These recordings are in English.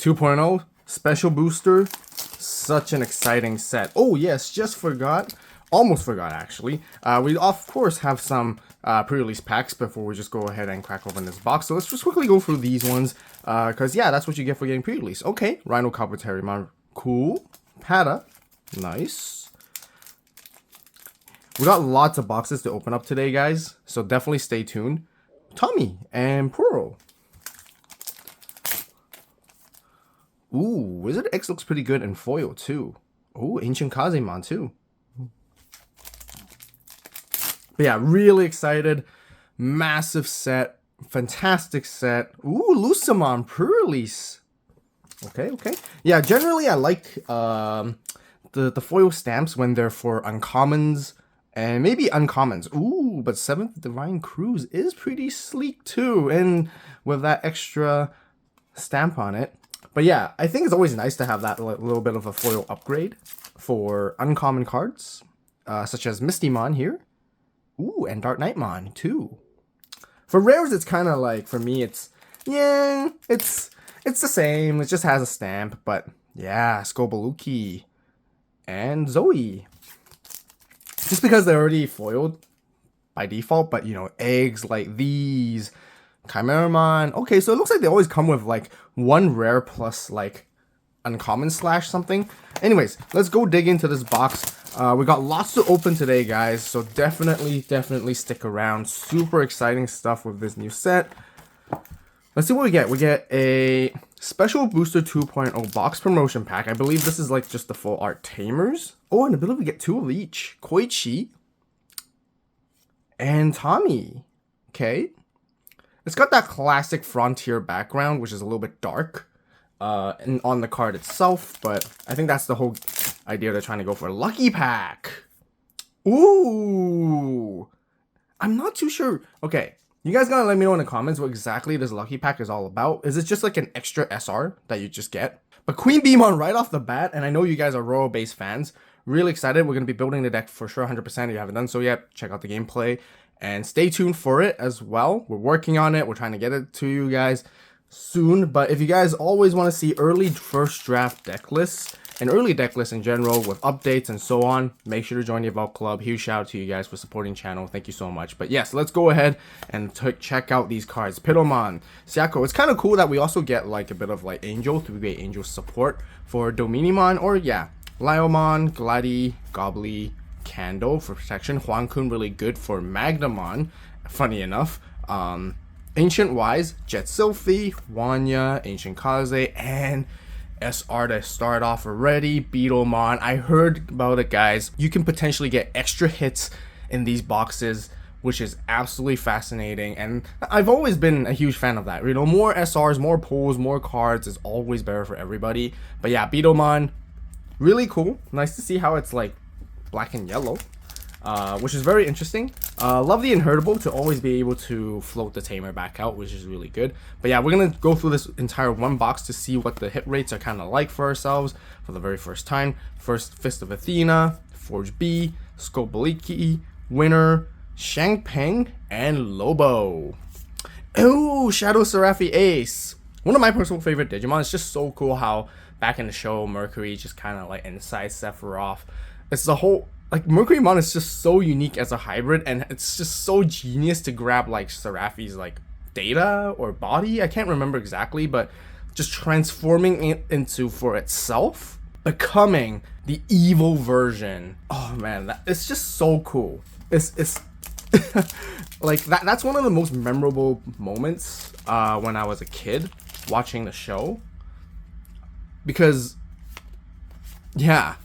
2.0 Special Booster. Such an exciting set. Oh yes, just forgot. Almost forgot actually. We of course have some pre-release packs before we just go ahead and crack open this box. So let's just quickly go through these ones. Because yeah, that's what you get for getting pre-release. Okay, Rhino Copper Terriermon. Cool. Pata. Nice. We got lots of boxes to open up today, guys. So definitely stay tuned. Tommy and Pearl. Ooh, Wizard X looks pretty good in foil too. Ooh, Ancient Kazemon too. But yeah, really excited. Massive set. Fantastic set. Ooh, Lucemon pre-release. Okay. Yeah, generally I like the foil stamps when they're for uncommons and maybe uncommons. Ooh, but 7th Divine Cruise is pretty sleek too, and with that extra stamp on it. But yeah, I think it's always nice to have that little bit of a foil upgrade for uncommon cards, such as Mistymon here. Ooh, and Dark Knightmon too. For rares, it's kind of like, for me, it's the same. It just has a stamp, but yeah, Skobaluki and Zoe. Just because they're already foiled by default, but you know, eggs like these. Chimeramon. Okay, so it looks like they always come with like one rare plus like uncommon slash something. Anyways, let's go dig into this box. We got lots to open today, guys, so definitely stick around. Super exciting stuff with this new set. Let's see what we get. We get a Special Booster 2.0 box promotion pack. I believe this is like just the full art Tamers. Oh, and I believe we get 2 of each. Koichi and Tommy. Okay. It's got that classic Frontier background, which is a little bit dark and on the card itself, but I think that's the whole idea they're trying to go for. Lucky Pack! Ooh! I'm not too sure. Okay, you guys gotta let me know in the comments what exactly this Lucky Pack is all about. Is it just like an extra SR that you just get? But Queen Beemon right off the bat, and I know you guys are Royal-based fans. Really excited. We're going to be building the deck for sure 100%. If you haven't done so yet, check out the gameplay. And stay tuned for it as well. We're working on it. We're trying to get it to you guys soon. But if you guys always want to see early first draft deck lists and early deck lists in general with updates and so on, make sure to join the AVAULT Club. Huge shout out to you guys for supporting the channel. Thank you so much. But yes, let's go ahead and check out these cards. Pidomon, Siako. It's kind of cool that we also get like a bit of like Angel, 3-way Angel support for Dominimon, or yeah, Liomon, Glady, Gobbly, Candle for protection. Huankun really good for Magnamon, funny enough. Ancient Wise, Jet Sylphie, Wanya, Ancient Kaze, and SR to start off already. Beetlemon. I heard about it, guys. You can potentially get extra hits in these boxes, which is absolutely fascinating, and I've always been a huge fan of that. You know, more SRs, more pulls, more cards is always better for everybody. But yeah, Beetlemon, really cool. Nice to see how it's like black and yellow, which is very interesting. Love the Inheritable to always be able to float the Tamer back out, which is really good. But yeah, we're gonna go through this entire one box to see what the hit rates are kind of like for ourselves for the very first time. First, Fist of Athena, Forge B, Skobaliki, Winner, Shangpeng, and Lobo. Oh, Shadow Seraphi Ace. One of my personal favorite Digimon. It's just so cool how back in the show, Mercury just kind of like inside Sephiroth. It's the whole, like, Mercurymon is just so unique as a hybrid, and it's just so genius to grab like Seraphi's like data or body. I can't remember exactly, but just transforming it into for itself, becoming the evil version. Oh man, it's just so cool. It's like that's one of the most memorable moments when I was a kid watching the show, because yeah,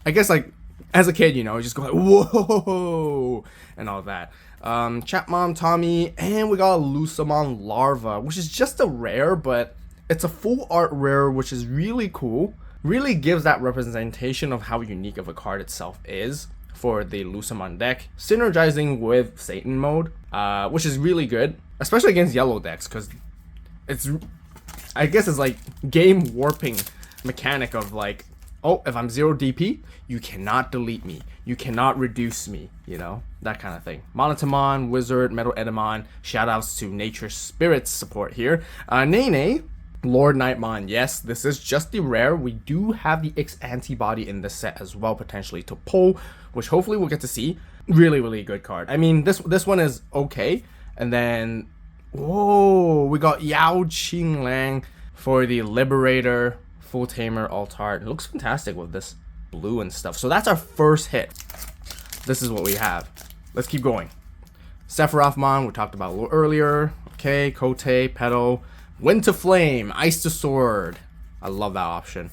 I guess like as a kid, you know, just go like whoa and all that. Chapmon, Tommy, and we got a Lucemon Larva, which is just a rare, but it's a full art rare, which is really cool. Really gives that representation of how unique of a card itself is for the Lucemon deck, synergizing with Satan mode, which is really good, especially against yellow decks, because it's, I guess it's like game warping mechanic of like, oh, if I'm 0 DP, you cannot delete me, you cannot reduce me, you know, that kind of thing. Monotamon, Wizard, Metal Edamon, shoutouts to Nature Spirits support here. Nene, Lord Nightmon, yes, this is just the rare. We do have the X antibody in this set as well, potentially to pull, which hopefully we'll get to see. Really, really good card. I mean, this one is okay. And then, whoa, we got Yao Qinglang for the Liberator Full Tamer Alt Art. It looks fantastic with this blue and stuff. So that's our first hit. This is what we have. Let's keep going. Sephirothmon, we talked about a little earlier. Okay, Kote, Petal. Wind to Flame, Ice to Sword. I love that option.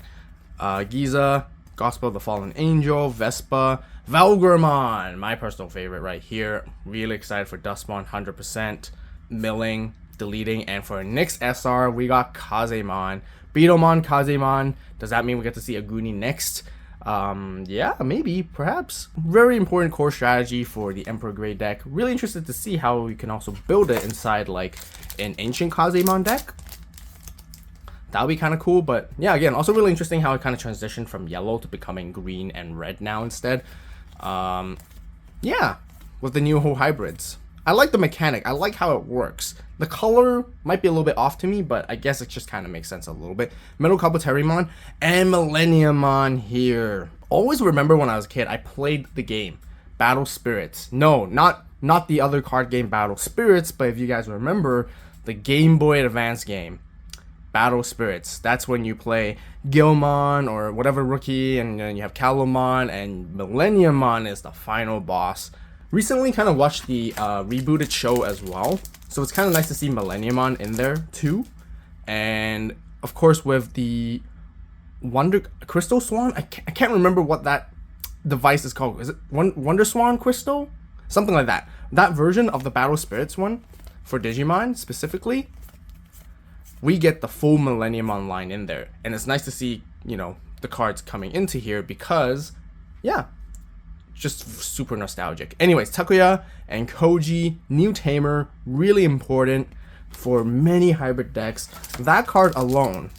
Giza, Gospel of the Fallen Angel, Vespa, Valgrimmon, my personal favorite right here. Really excited for Dustmon, 100%. Milling, deleting, and for next SR, we got Kazemon. Beetlemon, Kazemon. Does that mean we get to see Aguni next? Yeah, maybe, perhaps. Very important core strategy for the Emperor Grade deck. Really interested to see how we can also build it inside like an Ancient Kazemon deck. That would be kind of cool, but yeah, again, also really interesting how it kind of transitioned from yellow to becoming green and red now instead. Yeah, with the new whole hybrids. I like the mechanic. I like how it works. The color might be a little bit off to me, but I guess it just kind of makes sense a little bit. Metal Kabuterimon and Millenniumon here. Always remember when I was a kid, I played the game Battle Spirits. No, not the other card game Battle Spirits, but if you guys remember, the Game Boy Advance game Battle Spirits. That's when you play Gilmon or whatever rookie, and then you have Calumon, and Millenniumon is the final boss. Recently kind of watched the rebooted show as well, so it's kind of nice to see Millenniumon in there too. And of course with the Wonder Crystal Swan, I can't remember what that device is called. Is it Wonder Swan Crystal? Something like that. That version of the Battle Spirits one for Digimon specifically, we get the full Millenniumon line in there. And it's nice to see, you know, the cards coming into here because, yeah, just super nostalgic. Anyways, Takuya and Koji, new tamer, really important for many hybrid decks. That card alone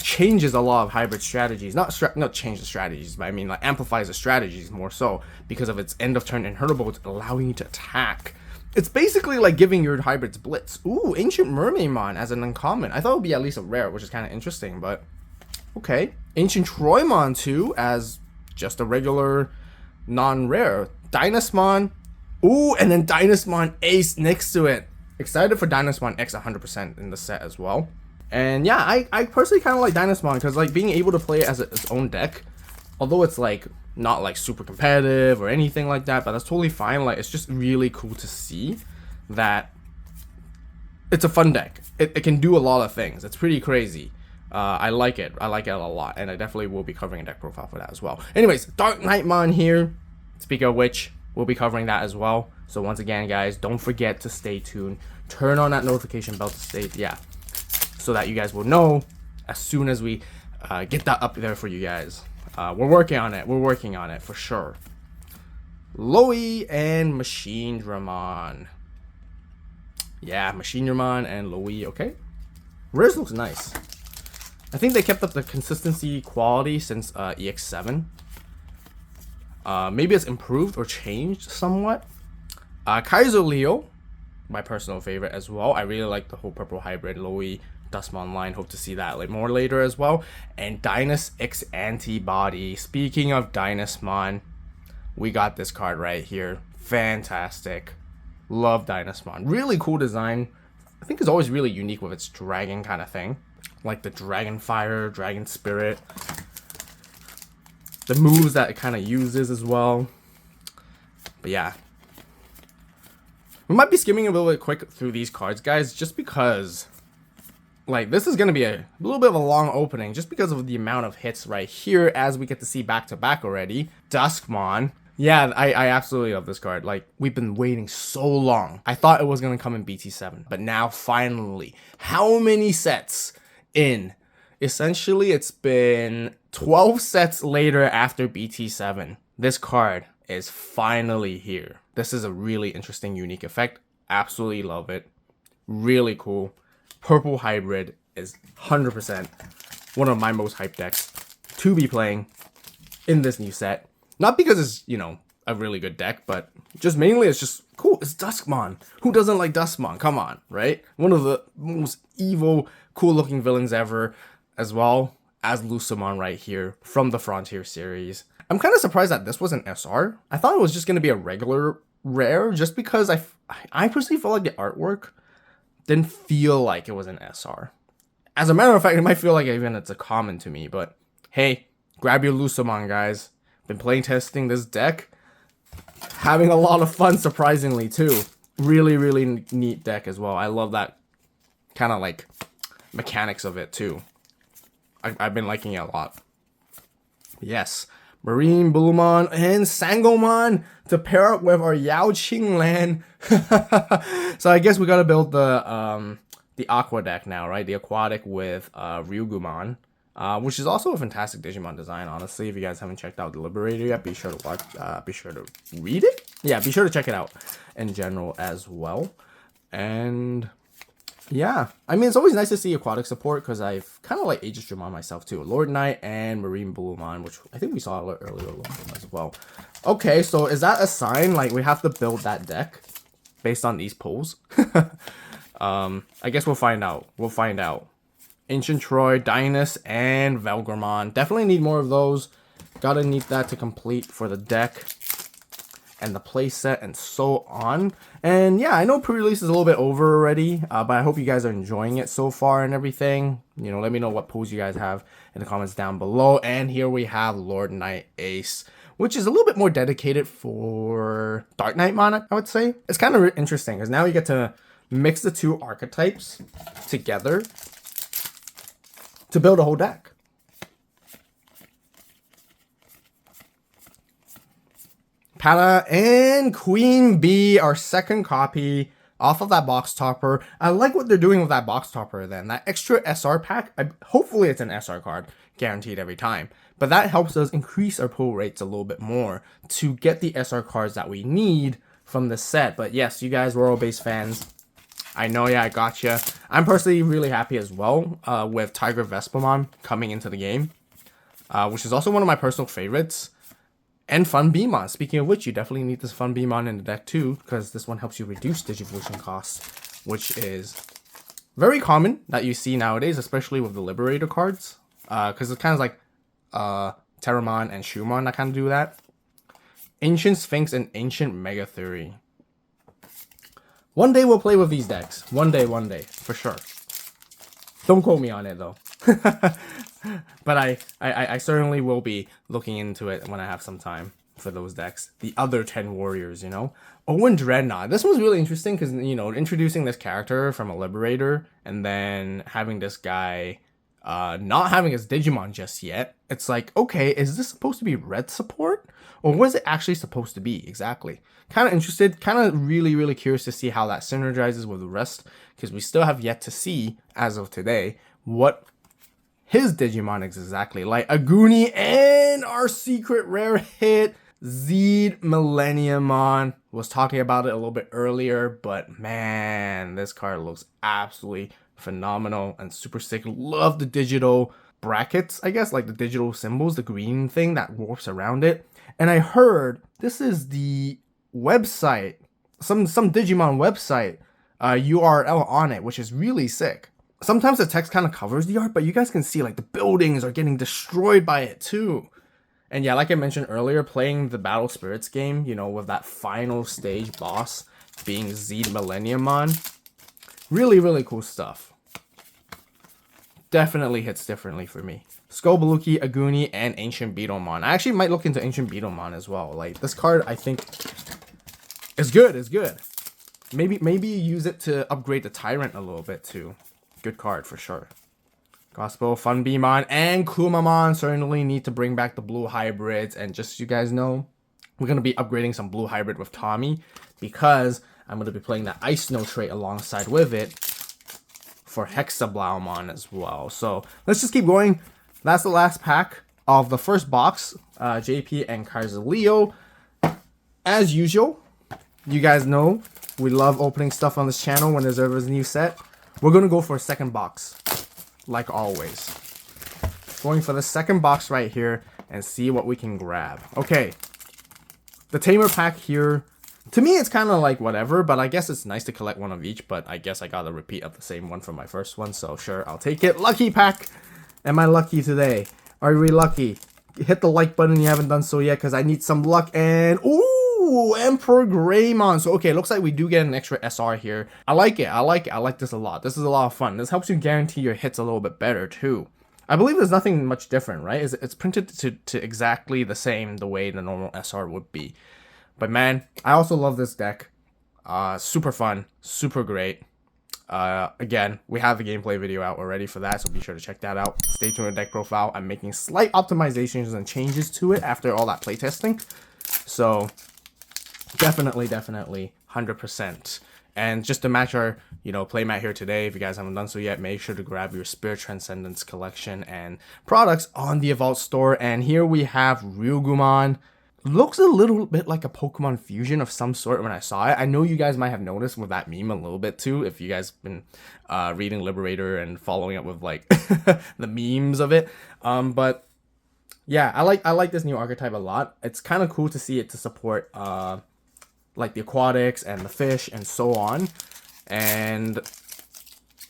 changes a lot of hybrid strategies. Not change the strategies, but I mean like amplifies the strategies more so because of its end of turn inheritable. It's allowing you to attack. It's basically like giving your hybrids blitz. Ooh, Ancient Mermaidmon as an uncommon. I thought it would be at least a rare, which is kind of interesting, but okay. Ancient Troymon too as just a regular non-rare. Dynasmon. Ooh, and then Dynasmon Ace next to it. Excited for Dynasmon X 100% in the set as well. And yeah, I personally kind of like Dynasmon because like being able to play it as its own deck, although it's like not like super competitive or anything like that, but that's totally fine. Like it's just really cool to see that it's a fun deck. It can do a lot of things. It's pretty crazy. I like it. I like it a lot, and I definitely will be covering a deck profile for that as well. Anyways, Dark Knightmon here. Speaking of which, we'll be covering that as well. So once again, guys, don't forget to stay tuned. Turn on that notification bell to stay, so that you guys will know as soon as we get that up there for you guys. We're working on it. We're working on it for sure. Loey and Machine Dramon. Yeah, Machine Dramon and Loey. Okay, Riz looks nice. I think they kept up the consistency quality since EX7. Maybe it's improved or changed somewhat. Kaiser Leo, my personal favorite as well. I really like the whole purple hybrid Loey Dustmon line. Hope to see that like more later as well. And Dynus X Antibody. Speaking of Dynasmon, we got this card right here. Fantastic. Love Dynasmon. Really cool design. I think it's always really unique with its dragon kind of thing. Like the Dragon Fire, Dragon Spirit. The moves that it kind of uses as well. But yeah. We might be skimming a little bit quick through these cards, guys, just because like this is going to be a little bit of a long opening just because of the amount of hits right here as we get to see back to back already. Duskmon. Yeah, I absolutely love this card. Like, we've been waiting so long. I thought it was going to come in BT7, but now finally, how many sets in? Essentially, it's been 12 sets later after BT7. This card is finally here. This is a really interesting, unique effect. Absolutely love it. Really cool. Purple Hybrid is 100% one of my most hyped decks to be playing in this new set. Not because it's, you know, a really good deck, but just mainly it's just cool. It's Duskmon. Who doesn't like Duskmon? Come on, right? One of the most evil cool looking villains ever, as well as Lucemon right here from the Frontier series. I'm kind of surprised that this was an SR. I thought it was just going to be a regular rare, just because I personally felt like the artwork didn't feel like it was an SR. As a matter of fact, it might feel like even it's a common to me, but hey, grab your Lucemon, guys. Been playing testing this deck. Having a lot of fun, surprisingly, too. Really, really neat deck as well. I love that kind of like mechanics of it, too. I've been liking it a lot. Yes. Marine, Bullumon, and Sangomon to pair up with our Yao Qing land. So I guess we gotta build the Aqua deck now, right? The Aquatic with Ryugumon. Which is also a fantastic Digimon design, honestly. If you guys haven't checked out the Liberator yet, be sure to watch, be sure to read it. Yeah, be sure to check it out in general as well. And yeah, I mean, it's always nice to see aquatic support because I've kind of like Aegis Dramon myself too. Lord Knight and Marine Bullumon, which I think we saw earlier as well. Okay, so is that a sign like we have to build that deck based on these pulls? I guess we'll find out. We'll find out. Ancient Troy, Dynus, and Velgramon. Definitely need more of those. Gotta need that to complete for the deck and the playset and so on. And yeah, I know pre-release is a little bit over already, but I hope you guys are enjoying it so far and everything. You know, let me know what pulls you guys have in the comments down below. And here we have Lord Knight Ace, which is a little bit more dedicated for Dark Knight Mon, I would say. It's kind of interesting because now you get to mix the two archetypes together to build a whole deck. Pala and Queen Bee, our second copy off of that box topper. I like what they're doing with that box topper then. That extra SR pack, hopefully it's an SR card, guaranteed every time. But that helps us increase our pull rates a little bit more to get the SR cards that we need from the set. But yes, you guys Royal Base fans, I know, yeah, I gotcha. I'm personally really happy as well with Tiger Vespamon coming into the game, which is also one of my personal favorites. And Fun Beamon. Speaking of which, you definitely need this Fun Beamon in the deck too, because this one helps you reduce Digivolution costs, which is very common that you see nowadays, especially with the Liberator cards, because it's kind of like Terramon and Shumon that kind of do that. Ancient Sphinx and Ancient Mega Theory. One day we'll play with these decks. One day, for sure. Don't quote me on it though. But I certainly will be looking into it when I have some time for those decks. The other 10 warriors, you know. Owen Dreadnought. This was really interesting because, you know, introducing this character from a Liberator and then having this guy not having his Digimon just yet. It's like, okay, is this supposed to be red support? Or was it actually supposed to be? Exactly. Kind of interested, kind of really curious to see how that synergizes with the rest, because we still have yet to see, as of today, what his Digimon is exactly. Like Aguni and our secret rare hit, Zed Millenniumon. Was talking about it a little bit earlier, but man, this card looks absolutely phenomenal and super sick. Love the digital brackets, I guess, like the digital symbols, the green thing that warps around it. And I heard this is the website, some Digimon website URL on it, which is really sick. Sometimes the text kind of covers the art, but you guys can see like the buildings are getting destroyed by it too. And yeah, like I mentioned earlier, playing the Battle Spirits game, you know, with that final stage boss being Zed Millenniumon, really cool stuff. Definitely hits differently for me. Scobaluki, Aguni, and Ancient Beetlemon. I actually might look into Ancient Beetlemon as well. Like, this card, I think, is good, Maybe use it to upgrade the Tyrant a little bit, too. Good card, for sure. Gospel, Fun Beamon, and Kumamon certainly need to bring back the blue hybrids. And just so you guys know, we're going to be upgrading some blue hybrid with Tommy, because I'm going to be playing that Ice Snow trait alongside with it for Hexablaumon as well. So, let's just keep going. That's the last pack of the first box, JP and Kaiser Leo. As usual, you guys know we love opening stuff on this channel when there's ever a new set. We're going to go for a second box, like always. Going for the second box right here and see what we can grab. Okay, the Tamer pack here To me, it's kind of like whatever, but I guess it's nice to collect one of each, but I guess I got a repeat of the same one from my first one, so sure, I'll take it. Lucky pack! Am I lucky today? Are we lucky? Hit the like button if you haven't done so yet, because I need some luck, and ooh, Emperor Greymon. So, okay, looks like we do get an extra SR here. I like it, I like it, I like this a lot. This is a lot of fun. This helps you guarantee your hits a little bit better, too. I believe there's nothing much different, right? It's printed to exactly the same the way the normal SR would be. But man, I also love this deck. Super fun, super great. Again, we have a gameplay video out already for that, so be sure to check that out. Stay tuned to deck profile. I'm making slight optimizations and changes to it after all that playtesting. So definitely 100%. And just to match our, playmat here today, if you guys haven't done so yet, make sure to grab your Spirit Transcendence collection and products on the AVAULT store. And here we have Ryugumon. Looks a little bit like a Pokemon fusion of some sort when I saw it. I know you guys might have noticed with that meme a little bit too, if you guys been reading Liberator and following up with like the memes of it. But yeah, I like this new archetype a lot. It's kind of cool to see it to support like the aquatics and the fish and so on. And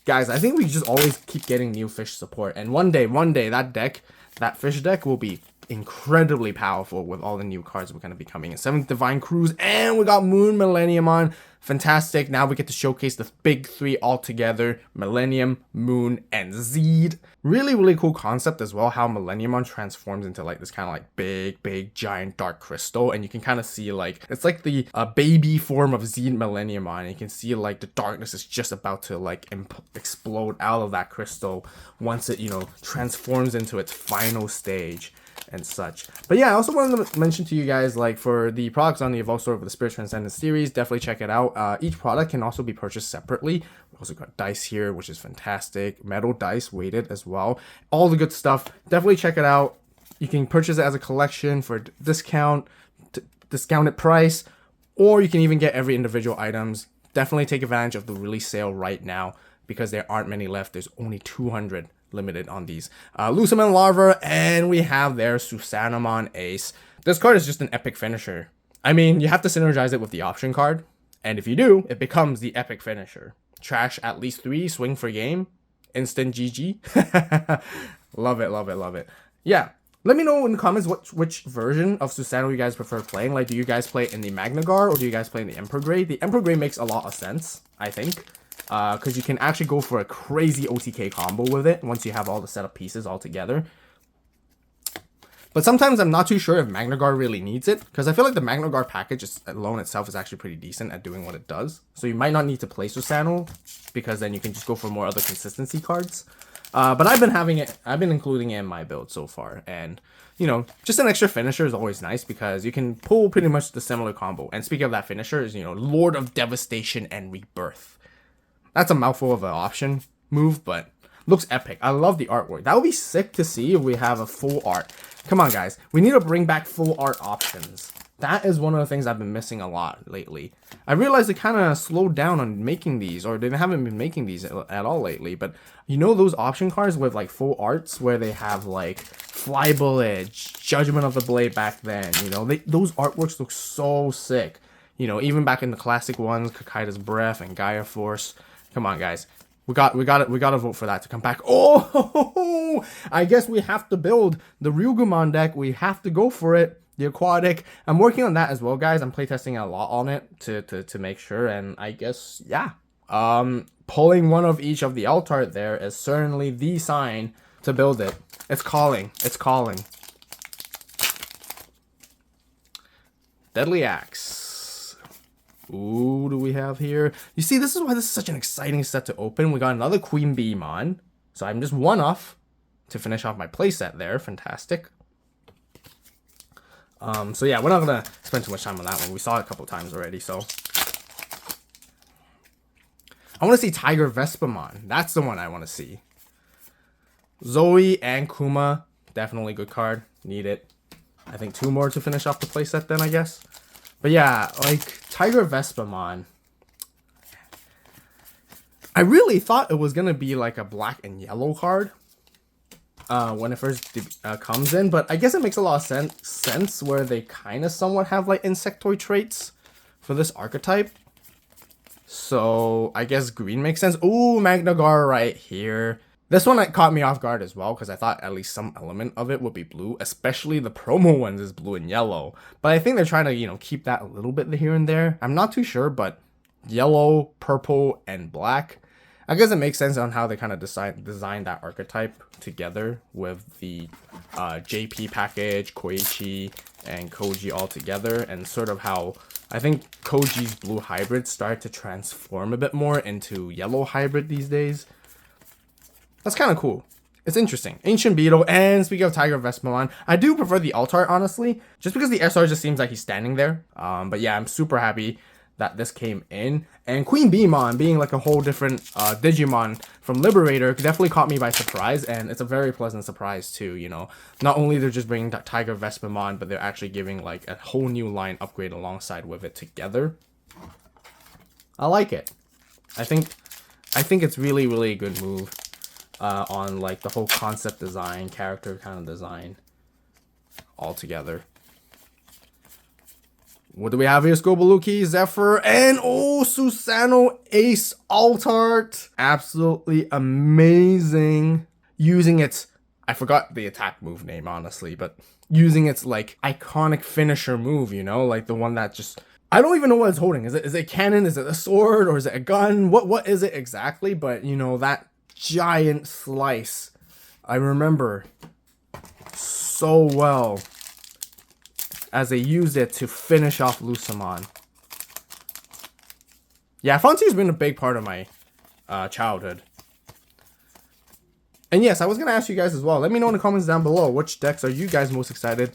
guys, I think we just always keep getting new fish support, and one day that fish deck will be incredibly powerful with all the new cards we're going to be coming in. 7th Divine Cruise, and we got Moon Millennium on. Fantastic. Now we get to showcase the big three all together: Millennium, Moon, and Zeed. Really cool concept as well, how Millenniumon transforms into like this kind of like big giant dark crystal, and you can kind of see like it's like the baby form of Zeed Millenniumon, and you can see like the darkness is just about to like explode out of that crystal once it transforms into its final stage and such. But yeah, I also wanted to mention to you guys, like, for the products on the AVAULT store for the Spirit Transcendence series, definitely check it out. Each product can also be purchased separately. We also got dice here, which is fantastic. Metal dice, weighted as well. All the good stuff. Definitely check it out. You can purchase it as a collection for discounted price, or you can even get every individual items. Definitely take advantage of the release sale right now, because there aren't many left. There's only 200 limited on these. Lusamon Larva, and we have their Susanamon Ace. This card is just an epic finisher. I mean, you have to synergize it with the option card, and if you do, it becomes the epic finisher. Trash at least 3, swing for game, instant GG. Love it. Yeah, let me know in the comments which version of Susanoo you guys prefer playing. Like, do you guys play in the Magnagar, or do you guys play in the Emperor Grey? The Emperor Grey makes a lot of sense, I think. Because you can actually go for a crazy OTK combo with it once you have all the setup pieces all together. But sometimes I'm not too sure if Magnagar really needs it, because I feel like the Magnagar package alone itself is actually pretty decent at doing what it does. So you might not need to play Susanoo, because then you can just go for more other consistency cards. But I've been including it in my build so far, and just an extra finisher is always nice, because you can pull pretty much the similar combo. And speaking of that finisher, is Lord of Devastation and Rebirth. That's a mouthful of an option move, but looks epic. I love the artwork. That would be sick to see if we have a full art. Come on, guys. We need to bring back full art options. That is one of the things I've been missing a lot lately. I realized they kind of slowed down on making these, or they haven't been making these at all lately. But those option cards with like full arts where they have like Fly Bullet, Judgment of the Blade back then, those artworks look so sick. Even back in the classic ones, Kakaida's Breath and Gaia Force. Come on, guys. We got to vote for that to come back. Oh, I guess we have to build the Ryugumon deck. We have to go for it. The aquatic. I'm working on that as well, guys. I'm playtesting a lot on it to make sure. And I guess, yeah. Pulling one of each of the Altart there is certainly the sign to build it. It's calling. It's calling. Deadly Axe. Ooh, do we have here? You see, this is why this is such an exciting set to open. We got another Queen Beemon. So I'm just one off to finish off my playset there. Fantastic. So yeah, we're not going to spend too much time on that one. We saw it a couple times already, so. I want to see Tiger Vespamon. That's the one I want to see. Zoe and Kuma. Definitely good card. Need it. I think 2 more to finish off the playset then, I guess. But yeah, like, Tiger Vespamon. I really thought it was going to be like a black and yellow card when it first comes in. But I guess it makes a lot of sense where they kind of somewhat have like insectoid traits for this archetype. So I guess green makes sense. Ooh, Magnagar right here. This one caught me off guard as well because I thought at least some element of it would be blue, especially the promo ones is blue and yellow. But I think they're trying to, you know, keep that a little bit here and there. I'm not too sure, but yellow, purple, and black. I guess it makes sense on how they kind of designed that archetype together with the JP package, Koichi, and Koji all together, and sort of how I think Koji's blue hybrid started to transform a bit more into yellow hybrid these days. That's kind of cool. It's interesting. Ancient Beetle, and speaking of Tiger Vespermon, I do prefer the alt art, honestly, just because the SR just seems like he's standing there. But yeah, I'm super happy that this came in. And Queen Beemon being like a whole different Digimon from Liberator definitely caught me by surprise, and it's a very pleasant surprise too, you know. Not only they're just bringing Tiger Vespermon, but they're actually giving like a whole new line upgrade alongside with it together. I like it. I think it's really, really a good move on like the whole concept design, character kind of design all together. What do we have here? Scobaluki, Zephyr, and oh, Susano Ace alt art. Absolutely amazing. Using its, I forgot the attack move name, honestly, but using its like iconic finisher move, you know, like the one that just, I don't even know what it's holding. Is it a cannon? Is it a sword? Or is it a gun? What is it exactly? But you know, that giant slice, I remember so well, as they used it to finish off Lucemon. Yeah, Frontier's been a big part of my childhood. And yes, I was going to ask you guys as well. Let me know in the comments down below, which decks are you guys most excited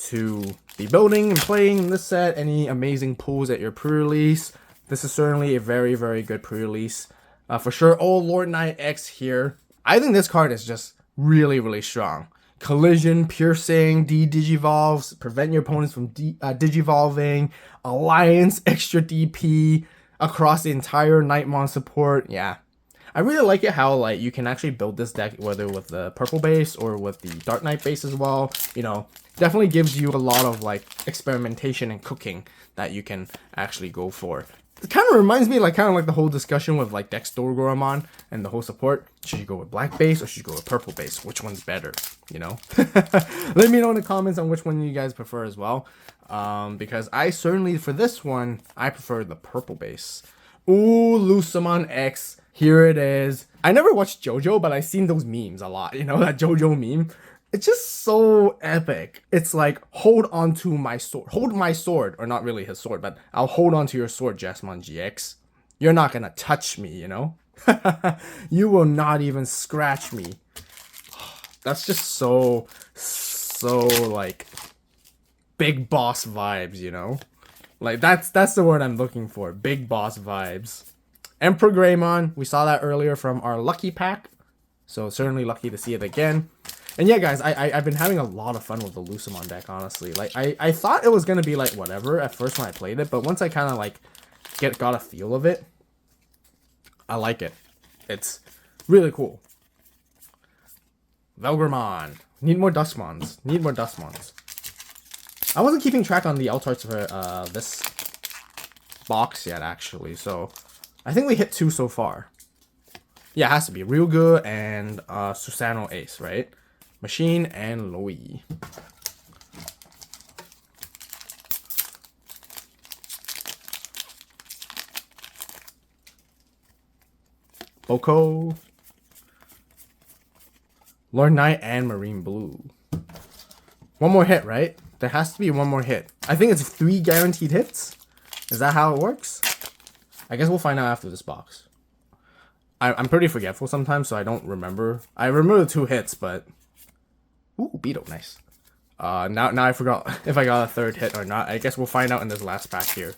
to be building and playing in this set? Any amazing pulls at your pre-release? This is certainly a very, very good pre-release. For sure. Oh, Lord Knight X here. I think this card is just really, really strong. Collision, Piercing, Digivolves, prevent your opponents from Digivolving, Alliance, extra DP across the entire Nightmon support. Yeah, I really like it how like you can actually build this deck whether with the purple base or with the Dark Knight base as well. You know, definitely gives you a lot of like experimentation and cooking that you can actually go for. It kind of reminds me like the whole discussion with like Dextorgoromon and the whole support. Should you go with black base or should you go with purple base? Which one's better? You know? Let me know in the comments on which one you guys prefer as well. Because I certainly, for this one, I prefer the purple base. Ooh, Lucemon X. Here it is. I never watched JoJo, but I've seen those memes a lot. You know, that JoJo meme. It's just so epic. It's like, hold on to my sword. Hold my sword. Or not really his sword, but I'll hold on to your sword, Jasmine GX. You're not gonna touch me, you know? You will not even scratch me. That's just so like big boss vibes, you know? Like that's the word I'm looking for. Big boss vibes. Emperor Greymon, we saw that earlier from our lucky pack. So certainly lucky to see it again. And yeah, guys, I've been having a lot of fun with the Lucemon deck, honestly. Like, I thought it was going to be, like, whatever at first when I played it. But once I kind of, like, got a feel of it, I like it. It's really cool. Velgramon. Need more Duskmons. Need more Duskmons. I wasn't keeping track on the alt arts for this box yet, actually. So, I think we hit 2 so far. Yeah, it has to be Ryugu and Susano Ace, right? Machine and Loi. Boko. Lord Knight and Marine Blue. One more hit, right? There has to be one more hit. I think it's 3 guaranteed hits. Is that how it works? I guess we'll find out after this box. I'm pretty forgetful sometimes, so I don't remember. I remember the 2 hits, but... Ooh, Beetle, nice. Now I forgot if I got a 3rd hit or not. I guess we'll find out in this last pack here.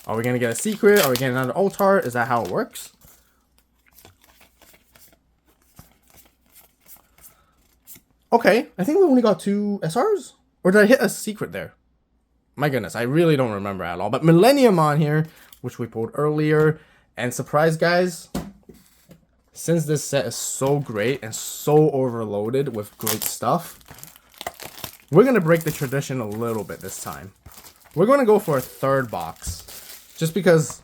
Are we gonna get a secret? Are we getting another alt art? Is that how it works? Okay, I think we only got 2 SRs? Or did I hit a secret there? My goodness, I really don't remember at all. But Millennium on here, which we pulled earlier. And surprise, guys, since this set is so great and so overloaded with great stuff, we're going to break the tradition a little bit this time. We're going to go for a 3rd box. just because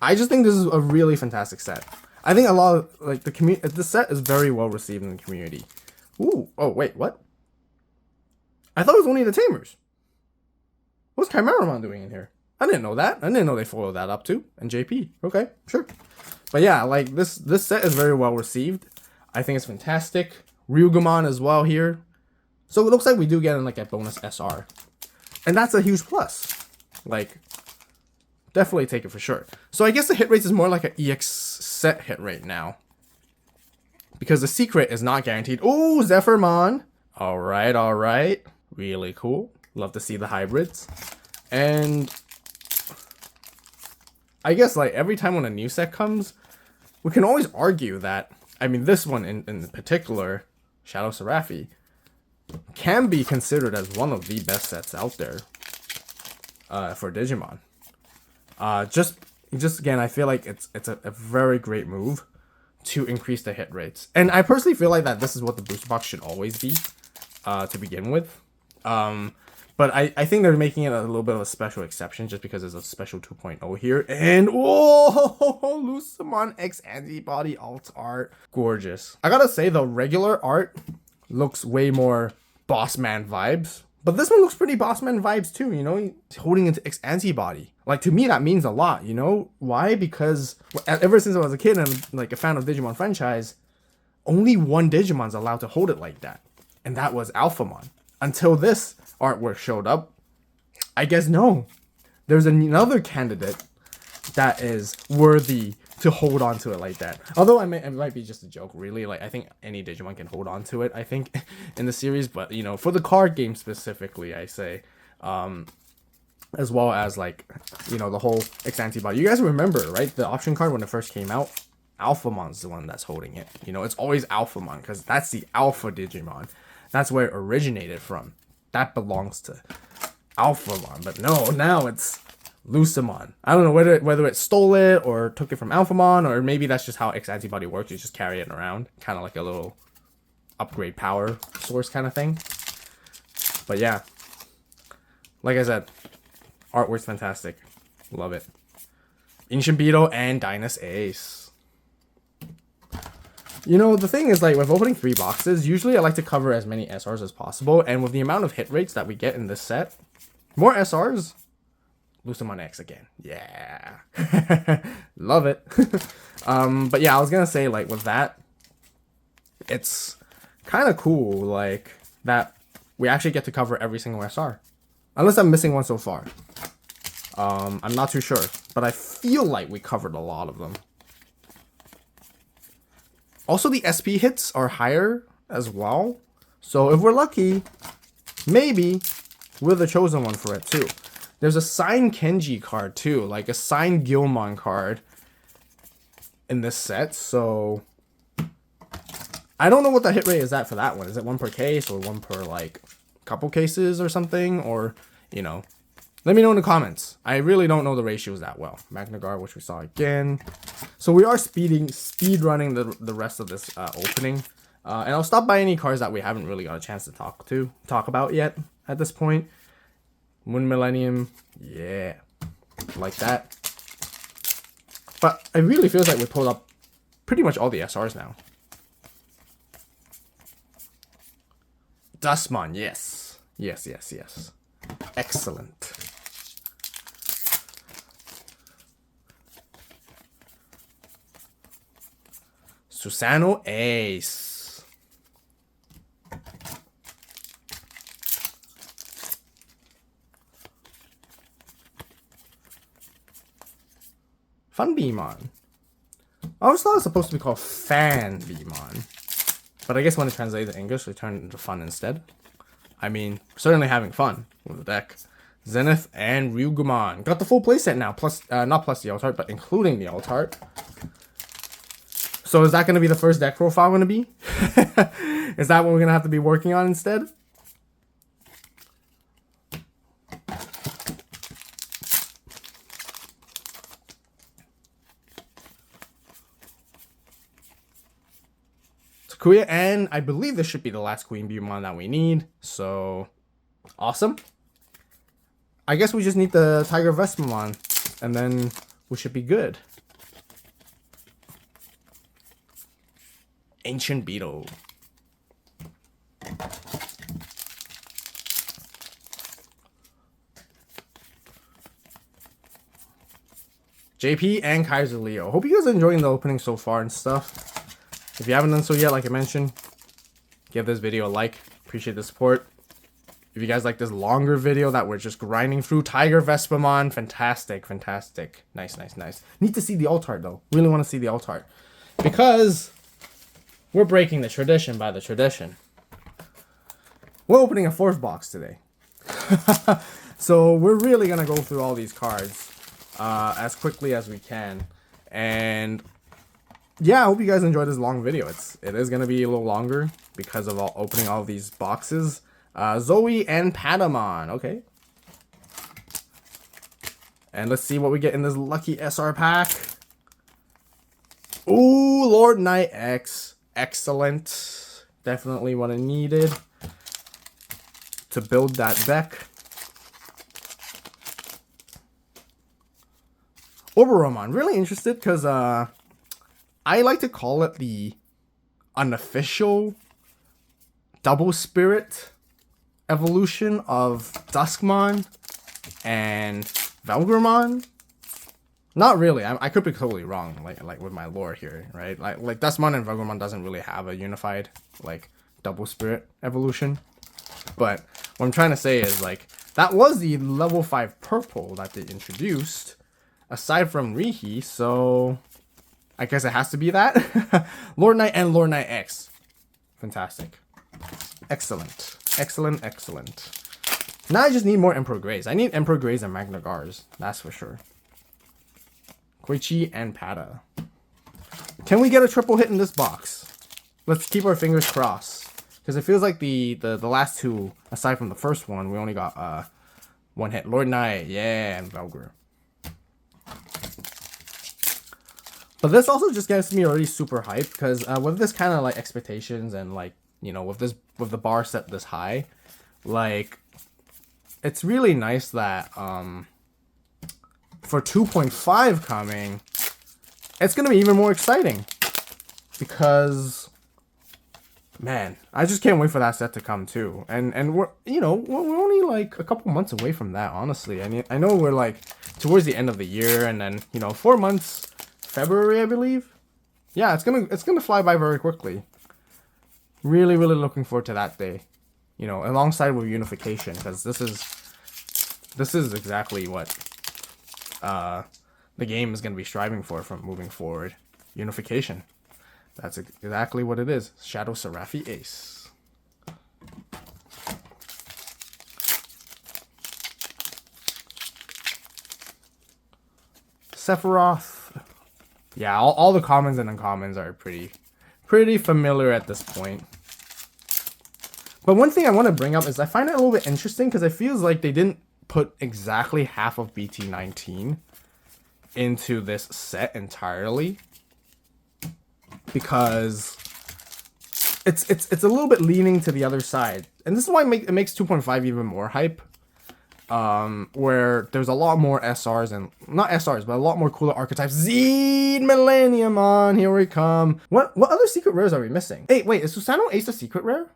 I just think this is a really fantastic set. I think a lot of like the community, this set is very well received in the community. Ooh, oh wait, what? I thought it was only the Tamers. What's Chimeramon doing in here? I didn't know that. I didn't know they followed that up too. And JP, okay, sure. But yeah, like this set is very well received. I think it's fantastic. Ryugamon as well here. So it looks like we do get in like a bonus SR. And that's a huge plus. Like, definitely take it for sure. So I guess the hit rate is more like an EX set hit rate now. Because the secret is not guaranteed. Oh, Zephyrmon. Alright, alright. Really cool. Love to see the hybrids. And I guess like every time when a new set comes, we can always argue that, I mean this one in particular, Shadow Seraphi, can be considered as one of the best sets out there for Digimon. Just again, I feel like it's a very great move to increase the hit rates. And I personally feel like that this is what the booster box should always be to begin with. But I think they're making it a little bit of a special exception just because there's a special 2.0 here. And oh, Lucemon X Antibody alt art. Gorgeous. I gotta say the regular art looks way more boss man vibes. But this one looks pretty boss man vibes too, you know? He's holding into X Antibody. Like to me that means a lot, you know? Why? Because ever since I was a kid and like a fan of Digimon franchise, only one Digimon's allowed to hold it like that. And that was Alphamon. Until this artwork showed up, I guess no. There's another candidate that is worthy to hold on to it like that. Although it might be just a joke, really. Like I think any Digimon can hold on to it, I think, in the series. But you know, for the card game specifically, I say, as well as like, you know, the whole X Antibody. You guys remember, right? The option card when it first came out, Alphamon's the one that's holding it. You know, it's always Alphamon because that's the Alpha Digimon. That's where it originated from. That belongs to Alphamon. But no, now it's Lucemon. I don't know whether it stole it or took it from Alphamon, or maybe that's just how X Antibody works. You just carry it around. Kind of like a little upgrade power source kind of thing. But yeah. Like I said, artwork's fantastic. Love it. Ancient Beetle and Dynus Ace. You know, the thing is, like, with opening 3 boxes, usually I like to cover as many SRs as possible, and with the amount of hit rates that we get in this set, more SRs, Lucemon X again. Yeah. Love it. But yeah, I was gonna say, like, with that, it's kind of cool, like, that we actually get to cover every single SR. Unless I'm missing one so far. I'm not too sure, but I feel like we covered a lot of them. Also, the SP hits are higher as well. So if we're lucky, maybe we're the chosen one for it too. There's a signed Kenji card too, like a signed Gilmon card in this set. So I don't know what the hit rate is at for that one. Is it 1 per case or 1 per like couple cases or something? Or, you know, let me know in the comments. I really don't know the ratios that well. Magna Guard, which we saw again. So we are speed running the rest of this opening. And I'll stop by any cards that we haven't really got a chance to talk about yet at this point. Moon Millennium, yeah, like that. But it really feels like we pulled up pretty much all the SRs now. Dustmon, yes. Yes. Excellent. Susano Ace. Fun Beamon. I always thought it was supposed to be called Fan Beamon. But I guess when it translated to English, they turned it into fun instead. I mean, certainly having fun with the deck. Zenith and Ryugamon. Got the full playset now, plus not plus the alt art, but including the alt art. So is that going to be the first deck profile going to be? Is that what we're going to have to be working on instead? Takuya, and I believe this should be the last Queen Beamon that we need. So, awesome. I guess we just need the Tiger Vestmon and then we should be good. Ancient Beetle. JP and Kaiser Leo. Hope you guys are enjoying the opening so far and stuff. If you haven't done so yet, like I mentioned, give this video a like. Appreciate the support. If you guys like this longer video that we're just grinding through Tiger Vespamon, fantastic, fantastic. Nice, nice, nice. Need to see the alt art though. Really want to see the alt art. Because we're breaking the tradition by the tradition. We're opening a 4th box today. So we're really going to go through all these cards as quickly as we can. And yeah, I hope you guys enjoyed this long video. It is going to be a little longer because of opening all these boxes. Zoe and Patamon. Okay. And let's see what we get in this lucky SR pack. Ooh, Lord Knight X. Excellent. Definitely what I needed to build that deck. Oberomon. Really interested because I like to call it the unofficial double spirit evolution of Duskmon and Velgramon. Not really. I could be totally wrong, like with my lore here, right? Like Duskmon and Velgramon doesn't really have a unified like double spirit evolution. But what I'm trying to say is like that was the level 5 purple that they introduced, aside from Rihi. So I guess it has to be that. Lord Knight and Lord Knight X. Fantastic. Excellent. Excellent, excellent. Now I just need more Emperor Greys. I need Emperor Greys and Magna Gars. That's for sure. Koichi and Pata. Can we get a triple hit in this box? Let's keep our fingers crossed. Because it feels like the last two, aside from the first one, we only got 1 hit. Lord Knight, yeah, and Velgr. But this also just gets me already super hyped. Because with this kind of like expectations and like, you know, with the bar set this high, like, it's really nice that for 2.5 coming, it's gonna be even more exciting because, man, I just can't wait for that set to come too. And we're only like a couple months away from that, honestly. I mean, I know we're like towards the end of the year, and then 4 months, February, I believe. Yeah, it's gonna fly by very quickly. Really, really looking forward to that day. Alongside with unification, because this is exactly what the game is going to be striving for from moving forward. Unification. That's exactly what it is. Shadow Seraphi Ace. Sephiroth. Yeah, all the commons and uncommons are pretty familiar at this point. But one thing I want to bring up is I find it a little bit interesting because it feels like they didn't put exactly half of BT19 into this set entirely, because it's a little bit leaning to the other side, and this is why it makes 2.5 even more hype. Where there's a lot more SRs, and not SRs, but a lot more cooler archetypes. Zed Millennium on, here we come. What other secret rares are we missing? Hey, wait, is Susano Ace a secret rare?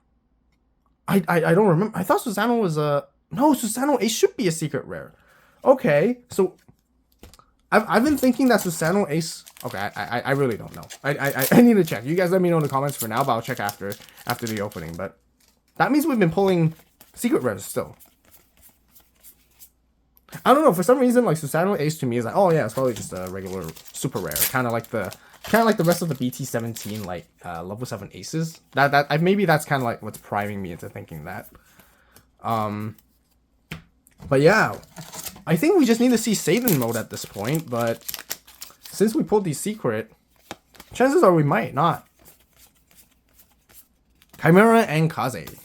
I don't remember. I thought Susano was a... No, Susano Ace should be a secret rare. Okay, so I've been thinking that Susano Ace... Okay, I really don't know. I need to check. You guys let me know in the comments for now, but I'll check after the opening. But that means we've been pulling secret rares still. I don't know, for some reason, like, Susano Ace to me is like, oh yeah, it's probably just a regular super rare. Kind of like the rest of the BT17, like, level 7 aces. Maybe that's kind of like what's priming me into thinking that. But yeah, I think we just need to see Satan mode at this point, but since we pulled the secret, chances are we might not. Chimera and Kaze.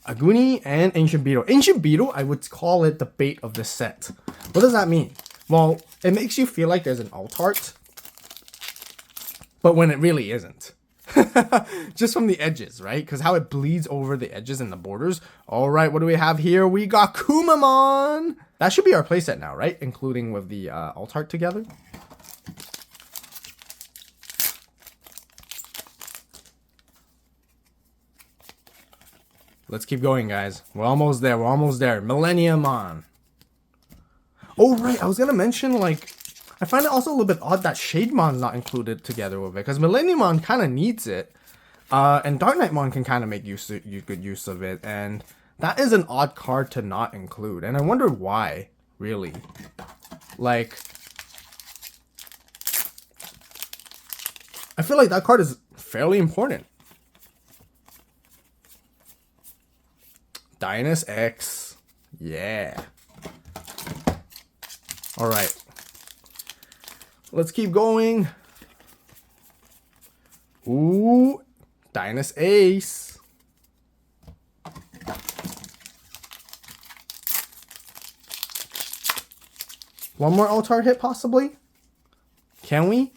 Aguni and Ancient Beetle. Ancient Beetle, I would call it the bait of this set. What does that mean? Well, it makes you feel like there's an alt art, but when it really isn't. Just from the edges, right? Because how it bleeds over the edges and the borders. All right, what do we have here? We got Kumamon. That should be our playset now, right? Including with the alt art together. Let's keep going, guys. We're almost there. We're almost there. Millenniumon. Oh, right. I was going to mention, like, I find it also a little bit odd that Shademon's not included together with it, because Millenniumon kind of needs it, and Dark Knightmon can kind of make good use of it, and that is an odd card to not include, and I wonder why, really. Like, I feel like that card is fairly important. Dynus X, yeah. All right. Let's keep going. Ooh, Dynus Ace. One more Altar hit, possibly? Can we?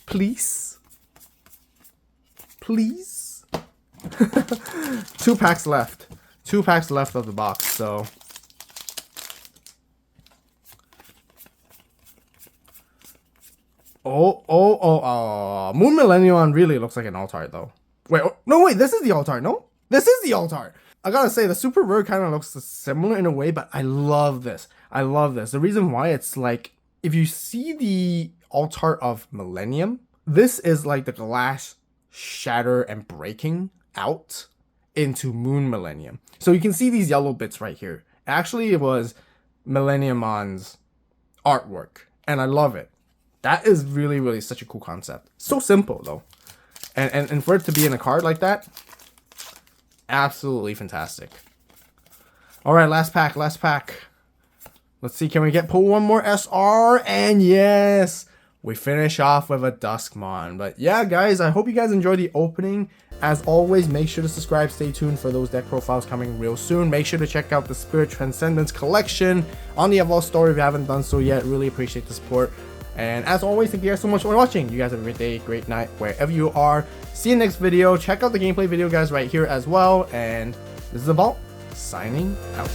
Please? Please? 2 packs left. 2 packs left of the box, so... Oh, Moon Millennium really looks like an alt art though. Wait, no, wait, this is the alt art, no? This is the alt art. I gotta say, the super rare kind of looks similar in a way, but I love this. I love this. The reason why, it's like, if you see the alt art of Millennium, this is like the glass shatter and breaking out into Moon Millennium. So you can see these yellow bits right here. Actually, it was Millenniumon's artwork, and I love it. That is really, really such a cool concept. So simple, though. And for it to be in a card like that, absolutely fantastic. All right, last pack, last pack. Let's see, can we pull one more SR? And yes, we finish off with a Duskmon. But yeah, guys, I hope you guys enjoyed the opening. As always, make sure to subscribe. Stay tuned for those deck profiles coming real soon. Make sure to check out the Spirit Transcendence collection on the AVAULT store if you haven't done so yet. Really appreciate the support. And as always, thank you guys so much for watching. You guys have a great day, great night, wherever you are. See you next video. Check out the gameplay video, guys, right here as well. And this is AVAULT, signing out.